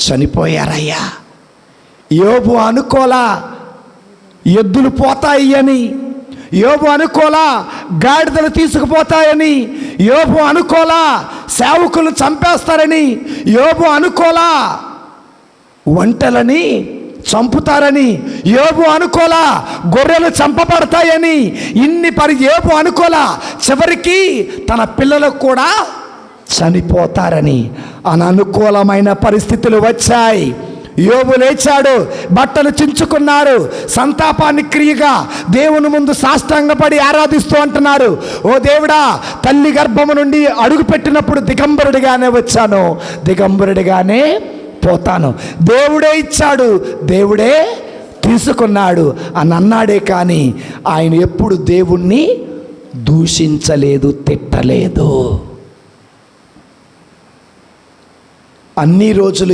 చనిపోయారయ్యా. యోబు అనుకోలా ఎద్దులు పోతాయి అని, యోబు అనుకోలా గాడిదలు తీసుకుపోతాయని, యోబు అనుకోలా సేవకులు చంపేస్తారని, యోబు అనుకోలా ఒంటెలని చంపుతారని, యోబు అనుకోలా గొర్రెలు చంపబడతాయని, యోబు అనుకోలా చివరికి తన పిల్లలకు కూడా చనిపోతారని. అననుకూలమైన పరిస్థితులు వచ్చాయి. యోబు లేచాడు, బట్టలు చించుకున్నారు, సంతాపాన్ని క్రియగా దేవుని ముందు సాష్టాంగపడి ఆరాధిస్తూ అంటున్నారు, ఓ దేవుడా, తల్లి గర్భము నుండి అడుగు పెట్టినప్పుడు దిగంబరుడిగానే వచ్చాను, దిగంబరుడిగానే పోతాను. దేవుడే ఇచ్చాడు, దేవుడే తీసుకున్నాడు అని అన్నాడే కానీ ఆయన ఎప్పుడు దేవుణ్ణి దూషించలేదు, తిట్టలేదు. అన్ని రోజులు